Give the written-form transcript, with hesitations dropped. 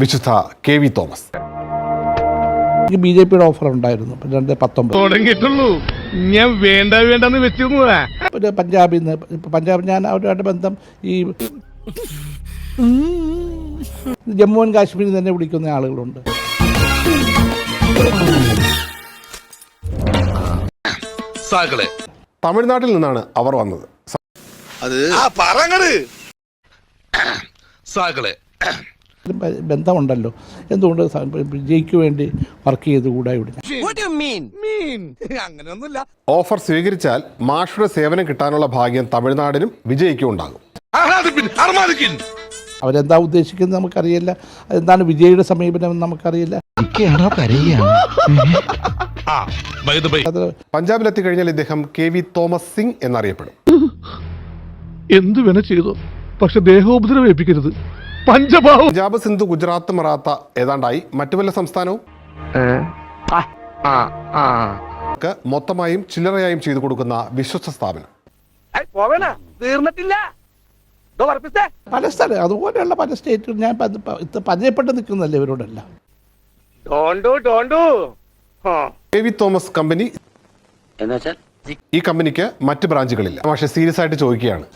വിശുദ്ധ KV Thomas. BJP offer ഉണ്ടായിരുന്നു 2019 തുടങ്ങിയിട്ടുള്ളൂ. ഞാൻ വേണ്ടെന്ന് വെച്ചിരുന്നതാ. പഞ്ചാബിൽ നിന്ന്. പഞ്ചാബ് ഞാൻ അവരുമായിട്ട് ബന്ധം ഈ ജമ്മു ആൻഡ് കാശ്മീരിൽ തന്നെ വിളിക്കുന്ന ആളുകളുണ്ട്. തമിഴ്നാട്ടിൽ നിന്നാണ് അവർ വന്നത്. ബന്ധമുണ്ടല്ലോ, എന്തുകൊണ്ട് വിജയ്ക്ക് വേണ്ടി വർക്ക് ചെയ്തുകൂടാ ഇവിടെ? ഓഫർ സ്വീകരിച്ചാൽ മാഷുടെ സേവനം കിട്ടാനുള്ള ഭാഗ്യം തമിഴ്നാടിനും വിജയ്ക്കും ഉണ്ടാകും. അവരെന്താ ഉദ്ദേശിക്കുന്നത് നമുക്കറിയില്ല, എന്താണ് വിജയുടെ സമീപനം നമുക്കറിയില്ല. പഞ്ചാബിലെത്തി കഴിഞ്ഞാൽ ഇദ്ദേഹം KV തോമസ് സിംഗ് എന്നറിയപ്പെടും. എന്തു വേണ ചെയ്തോ, പക്ഷെ ദേഹോപദ്രവം ഏൽപ്പിക്കരുത്. പഞ്ചാബ്, സിന്ധു, ഗുജറാത്ത്, മറാത്ത ഏതാണ്ടായി മറ്റു വല്ല സംസ്ഥാനവും മൊത്തമായും ചില്ലറയായും ചെയ്തു കൊടുക്കുന്ന വിശ്വസ്ത സ്ഥാപനം. പല സ്ഥലം അതുപോലെയുള്ള പല സ്റ്റേറ്റും ഞാൻ പരിചയപ്പെട്ട് നിൽക്കുന്നല്ലേ ഇവരോടെല്ലാം. KV തോമസ് കമ്പനി, ഈ കമ്പനിക്ക് മറ്റ് ബ്രാഞ്ചുകളില്ല. പക്ഷെ സീരിയസ് ആയിട്ട് ചോദിക്കുകയാണ്,